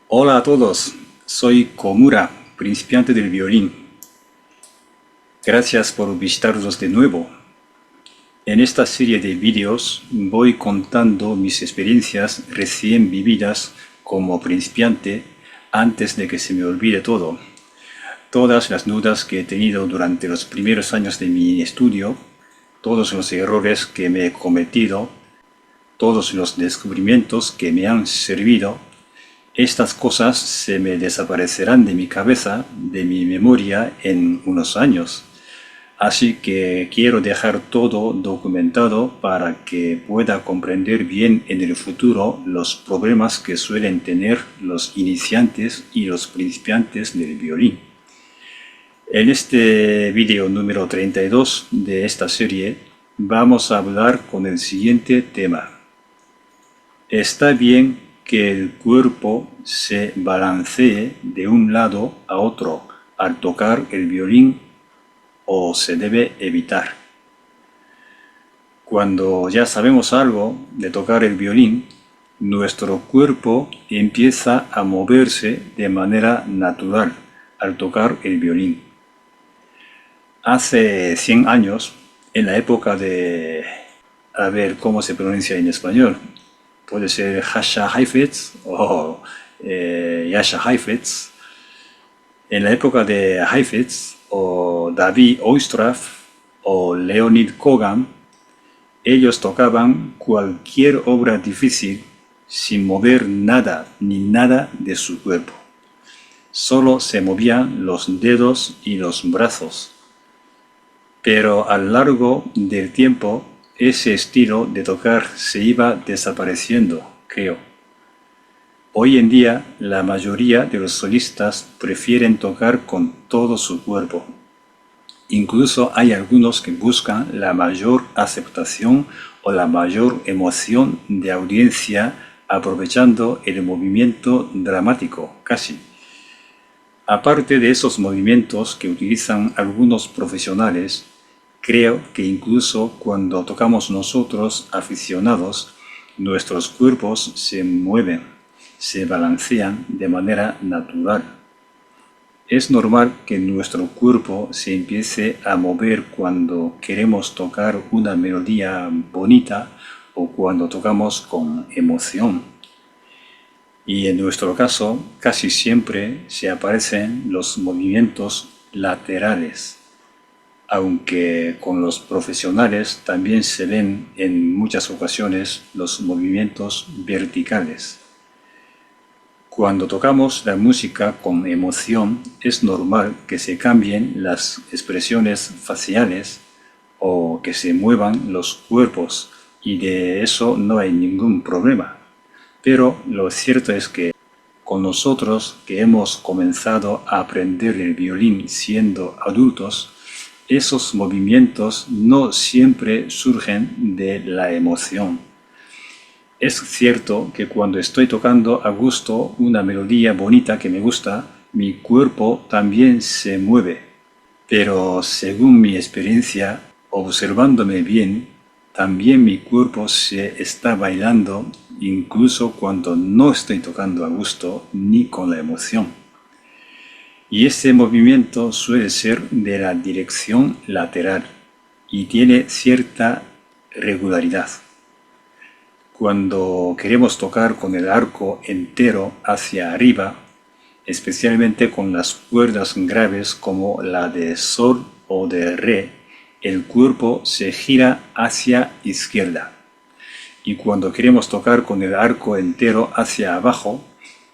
Hola a todos, soy Komura, principiante del violín. Gracias por visitarnos de nuevo. En esta serie de vídeos voy contando mis experiencias recién vividas como principiante antes de que se me olvide todo. Todas las dudas que he tenido durante los primeros años de mi estudio, todos los errores que me he cometido, todos los descubrimientos que me han servido. Estas cosas se me desaparecerán de mi cabeza, de mi memoria, en unos años. Así que quiero dejar todo documentado para que pueda comprender bien en el futuro los problemas que suelen tener los iniciantes y los principiantes del violín. En este vídeo número 32 de esta serie vamos a hablar con el siguiente tema. Está bien que el cuerpo se balancee de un lado a otro al tocar el violín o se debe evitar. Cuando ya sabemos algo de tocar el violín, nuestro cuerpo empieza a moverse de manera natural al tocar el violín. Hace 100 años, en la época de... a ver cómo se pronuncia en español. Puede ser Jascha Heifetz o Jascha Heifetz. En la época de Heifetz o David Oistrakh o Leonid Kogan, ellos tocaban cualquier obra difícil sin mover nada ni nada de su cuerpo. Solo se movían los dedos y los brazos. Pero a lo largo del tiempo, ese estilo de tocar se iba desapareciendo, creo. Hoy en día, la mayoría de los solistas prefieren tocar con todo su cuerpo. Incluso hay algunos que buscan la mayor aceptación o la mayor emoción de audiencia aprovechando el movimiento dramático, casi. Aparte de esos movimientos que utilizan algunos profesionales, creo que incluso cuando tocamos nosotros aficionados, nuestros cuerpos se mueven, se balancean de manera natural. Es normal que nuestro cuerpo se empiece a mover cuando queremos tocar una melodía bonita o cuando tocamos con emoción. Y en nuestro caso, casi siempre se aparecen los movimientos laterales, aunque con los profesionales también se ven en muchas ocasiones los movimientos verticales. Cuando tocamos la música con emoción, es normal que se cambien las expresiones faciales o que se muevan los cuerpos, y de eso no hay ningún problema. Pero lo cierto es que con nosotros que hemos comenzado a aprender el violín siendo adultos, esos movimientos no siempre surgen de la emoción. Es cierto que cuando estoy tocando a gusto una melodía bonita que me gusta, mi cuerpo también se mueve. Pero según mi experiencia, observándome bien, también mi cuerpo se está bailando incluso cuando no estoy tocando a gusto ni con la emoción. Y ese movimiento suele ser de la dirección lateral y tiene cierta regularidad. Cuando queremos tocar con el arco entero hacia arriba, especialmente con las cuerdas graves como la de sol o de re, el cuerpo se gira hacia izquierda. Y cuando queremos tocar con el arco entero hacia abajo,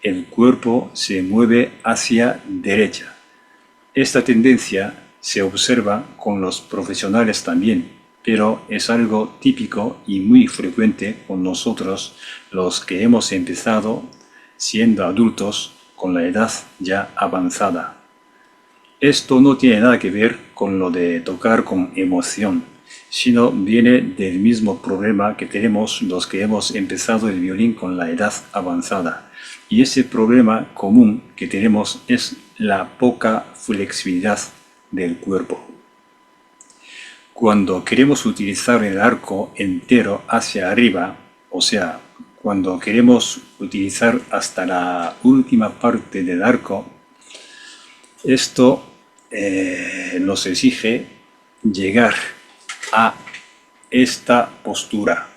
el cuerpo se mueve hacia derecha. Esta tendencia se observa con los profesionales también, pero es algo típico y muy frecuente con nosotros los que hemos empezado siendo adultos con la edad ya avanzada. Esto no tiene nada que ver con lo de tocar con emoción, sino viene del mismo problema que tenemos los que hemos empezado el violín con la edad avanzada. Y ese problema común que tenemos es la poca flexibilidad del cuerpo. Cuando queremos utilizar el arco entero hacia arriba, o sea, cuando queremos utilizar hasta la última parte del arco, esto nos exige llegar a esta postura.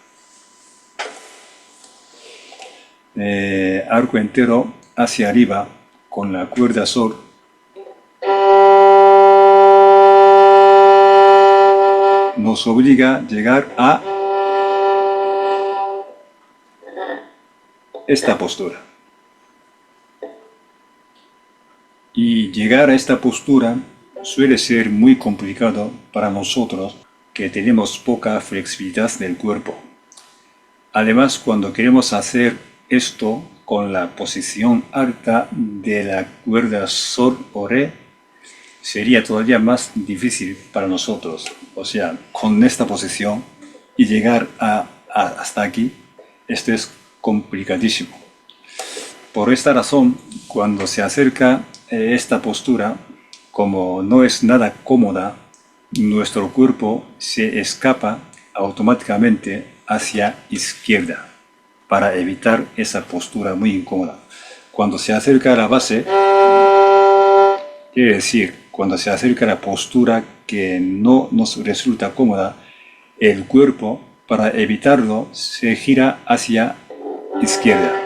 Arco entero hacia arriba con la cuerda sol. Nos obliga a llegar a esta postura. Y llegar a esta postura suele ser muy complicado para nosotros que tenemos poca flexibilidad del cuerpo. Además, cuando queremos hacer esto con la posición alta de la cuerda sol o re, sería todavía más difícil para nosotros. O sea, con esta posición y llegar hasta aquí, esto es complicadísimo. Por esta razón, cuando se acerca esta postura, como no es nada cómoda, nuestro cuerpo se escapa automáticamente hacia izquierda para evitar esa postura muy incómoda. Cuando se acerca a la base, quiere decir, cuando se acerca a la postura que no nos resulta cómoda, el cuerpo, para evitarlo, se gira hacia izquierda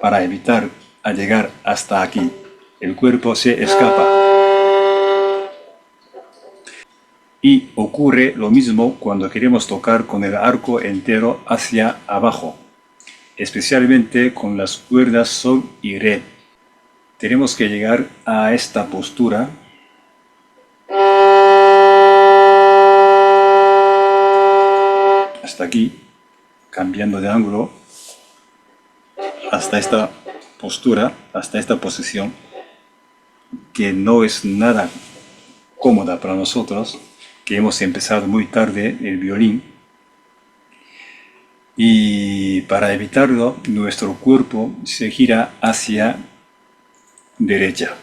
para evitar llegar hasta aquí. El cuerpo se escapa. Y ocurre lo mismo cuando queremos tocar con el arco entero hacia abajo, especialmente con las cuerdas sol y re. Tenemos que llegar a esta postura hasta aquí, cambiando de ángulo, hasta esta postura, hasta esta posición, que no es nada cómoda para nosotros, que hemos empezado muy tarde el violín. Y para evitarlo, nuestro cuerpo se gira hacia derecha.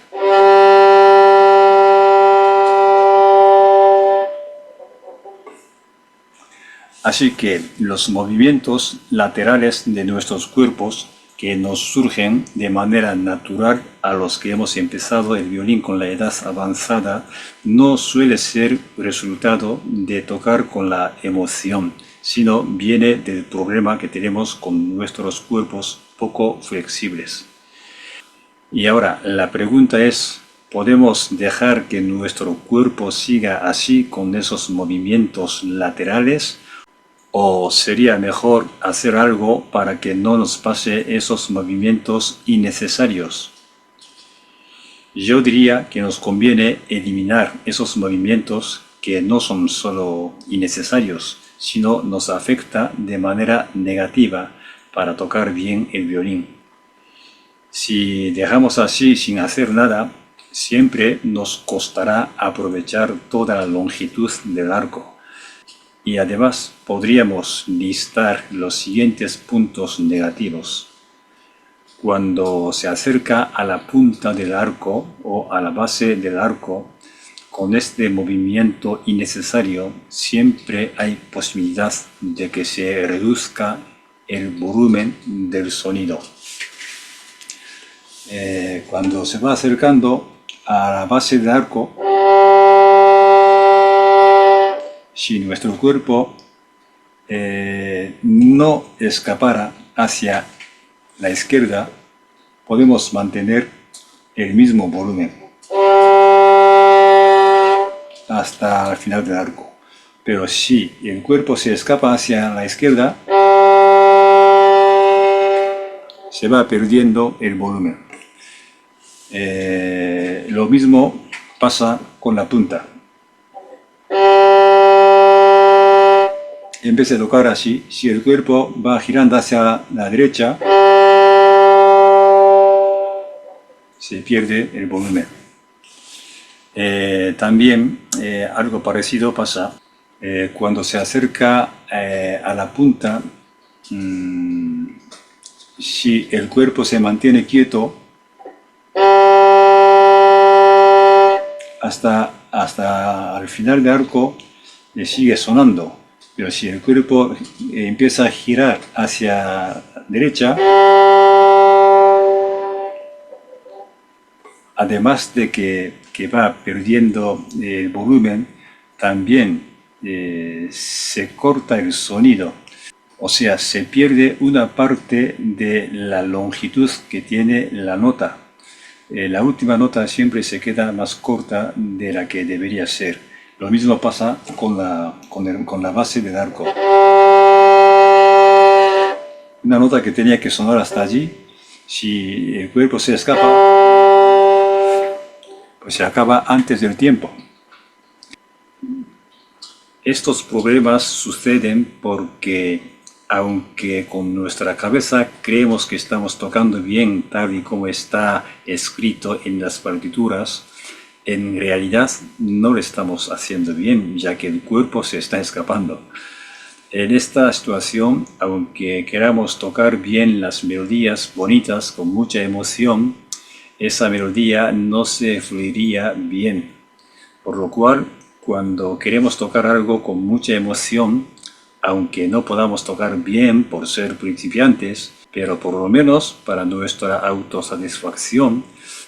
Así que los movimientos laterales de nuestros cuerpos que nos surgen de manera natural a los que hemos empezado el violín con la edad avanzada no suele ser resultado de tocar con la emoción, sino viene del problema que tenemos con nuestros cuerpos poco flexibles. Y ahora la pregunta es, ¿podemos dejar que nuestro cuerpo siga así con esos movimientos laterales? ¿O sería mejor hacer algo para que no nos pase esos movimientos innecesarios? Yo diría que nos conviene eliminar esos movimientos que no son solo innecesarios, sino nos afecta de manera negativa para tocar bien el violín. Si dejamos así sin hacer nada, siempre nos costará aprovechar toda la longitud del arco. Y además podríamos listar los siguientes puntos negativos. Cuando se acerca a la punta del arco o a la base del arco, con este movimiento innecesario siempre hay posibilidad de que se reduzca el volumen del sonido. Cuando se va acercando a la base del arco, si nuestro cuerpo no escapara hacia la izquierda, podemos mantener el mismo volumen hasta el final del arco. Pero si el cuerpo se escapa hacia la izquierda, se va perdiendo el volumen. Lo mismo pasa con la punta. En vez de tocar así, si el cuerpo va girando hacia la derecha, se pierde el volumen. También algo parecido pasa cuando se acerca a la punta. Si el cuerpo se mantiene quieto hasta el final del arco, le sigue sonando. Pero si el cuerpo empieza a girar hacia derecha, además de que va perdiendo volumen, también se corta el sonido. O sea, se pierde una parte de la longitud que tiene la nota. La última nota siempre se queda más corta de la que debería ser. Lo mismo pasa con la base del arco. Una nota que tenía que sonar hasta allí, si el cuerpo se escapa, pues se acaba antes del tiempo. Estos problemas suceden porque, aunque con nuestra cabeza creemos que estamos tocando bien tal y como está escrito en las partituras, en realidad no lo estamos haciendo bien, ya que el cuerpo se está escapando. En esta situación, aunque queramos tocar bien las melodías bonitas con mucha emoción, esa melodía no se fluiría bien. Por lo cual, cuando queremos tocar algo con mucha emoción, aunque no podamos tocar bien por ser principiantes, pero por lo menos para nuestra autosatisfacción,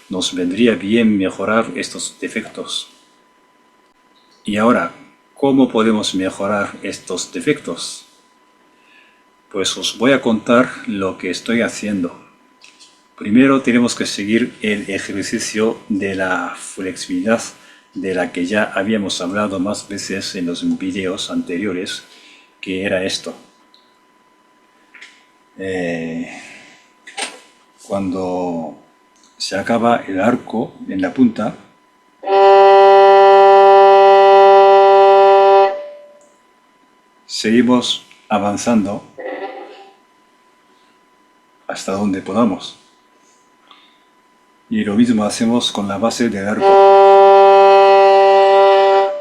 nos vendría bien mejorar estos defectos. Y ahora, ¿cómo podemos mejorar estos defectos? Pues os voy a contar lo que estoy haciendo. Primero tenemos que seguir el ejercicio de la flexibilidad, de la que ya habíamos hablado más veces en los videos anteriores, que era esto. Cuando se acaba el arco en la punta, seguimos avanzando hasta donde podamos. Y lo mismo hacemos con la base del arco.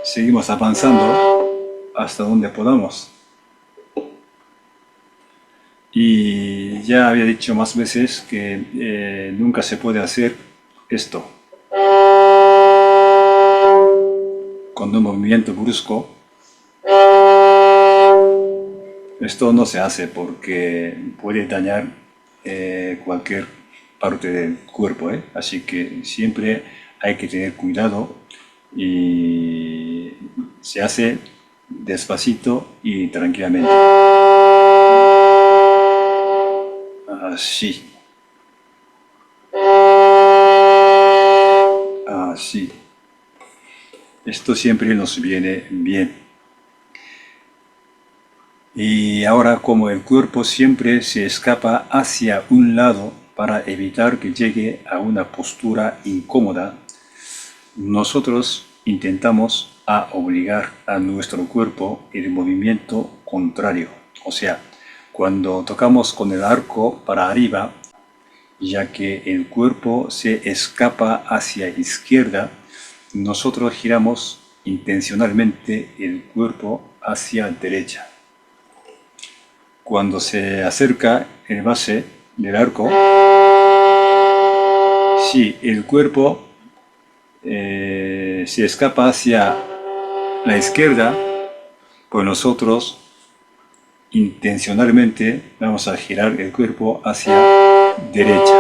Seguimos avanzando hasta donde podamos. Y ya había dicho más veces que nunca se puede hacer esto con un movimiento brusco. Esto no se hace porque puede dañar cualquier parte del cuerpo, así que siempre hay que tener cuidado y se hace despacito y tranquilamente. Así. Así. Esto siempre nos viene bien. Y ahora, como el cuerpo siempre se escapa hacia un lado para evitar que llegue a una postura incómoda, nosotros intentamos obligar a nuestro cuerpo el movimiento contrario. O sea, cuando tocamos con el arco para arriba, ya que el cuerpo se escapa hacia izquierda, nosotros giramos intencionalmente el cuerpo hacia derecha. Cuando se acerca el base del arco, si el cuerpo se escapa hacia la izquierda, pues nosotros intencionalmente vamos a girar el cuerpo hacia derecha.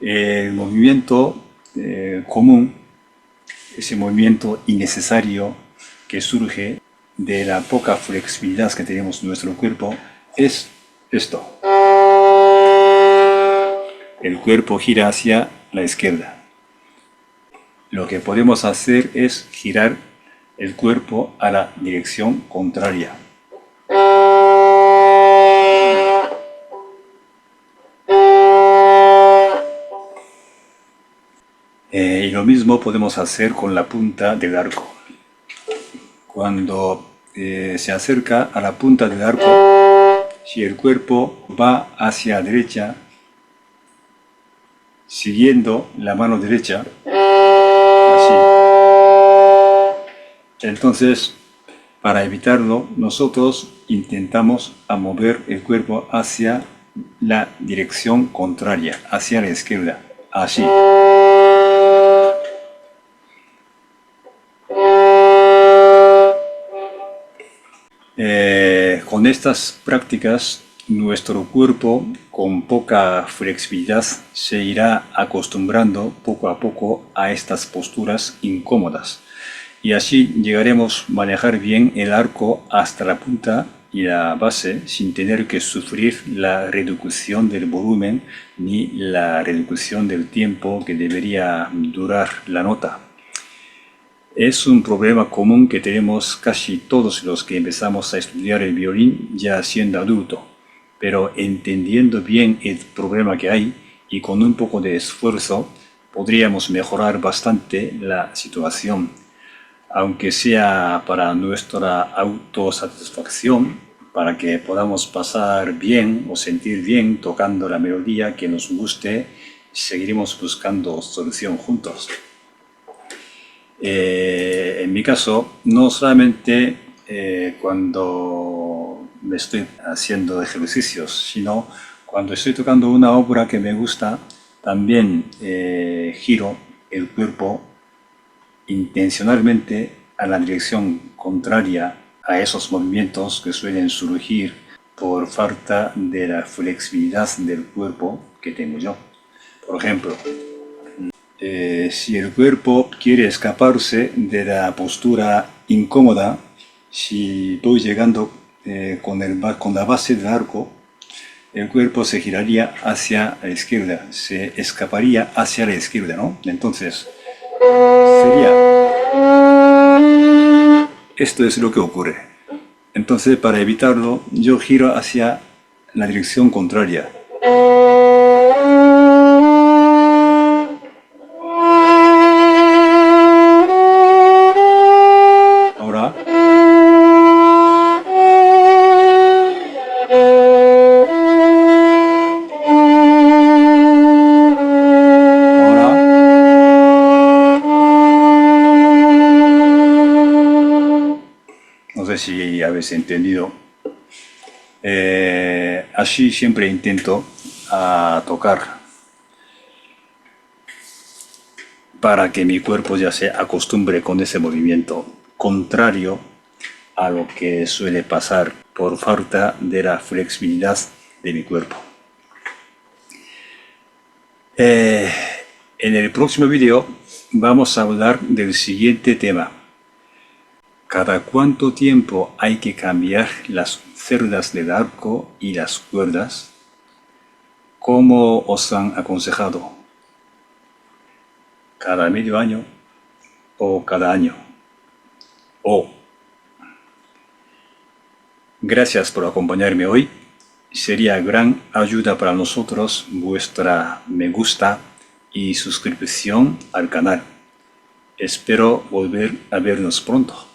El movimiento común, ese movimiento innecesario que surge de la poca flexibilidad que tenemos en nuestro cuerpo, es esto. El cuerpo gira hacia la izquierda. Lo que podemos hacer es girar el cuerpo a la dirección contraria. Y lo mismo podemos hacer con la punta del arco. Cuando se acerca a la punta del arco, si el cuerpo va hacia la derecha, siguiendo la mano derecha, así, entonces Para evitarlo, nosotros intentamos a mover el cuerpo hacia la dirección contraria, hacia la izquierda, así. Con estas prácticas, nuestro cuerpo con poca flexibilidad se irá acostumbrando poco a poco a estas posturas incómodas y así llegaremos a manejar bien el arco hasta la punta y la base sin tener que sufrir la reducción del volumen ni la reducción del tiempo que debería durar la nota. Es un problema común que tenemos casi todos los que empezamos a estudiar el violín ya siendo adulto, pero entendiendo bien el problema que hay y con un poco de esfuerzo podríamos mejorar bastante la situación, aunque sea para nuestra autosatisfacción, para que podamos pasar bien o sentir bien tocando la melodía que nos guste, seguiremos buscando solución juntos. En mi caso, no solamente cuando me estoy haciendo ejercicios, sino cuando estoy tocando una obra que me gusta, también giro el cuerpo intencionalmente a la dirección contraria a esos movimientos que suelen surgir por falta de la flexibilidad del cuerpo que tengo yo. Por ejemplo, si el cuerpo quiere escaparse de la postura incómoda, si voy llegando con la base del arco, el cuerpo se giraría hacia la izquierda, se escaparía hacia la izquierda, ¿no? Entonces, sería... Esto es lo que ocurre. Entonces, para evitarlo, yo giro hacia la dirección contraria. No sé si habéis entendido. Así siempre intento tocar para que mi cuerpo ya se acostumbre con ese movimiento contrario a lo que suele pasar por falta de la flexibilidad de mi cuerpo. En el próximo video vamos a hablar del siguiente tema. ¿Cada cuánto tiempo hay que cambiar las cerdas del arco y las cuerdas? ¿Cómo os han aconsejado? ¿Cada medio año o cada año? Gracias por acompañarme hoy. Sería gran ayuda para nosotros vuestra me gusta y suscripción al canal. Espero volver a vernos pronto.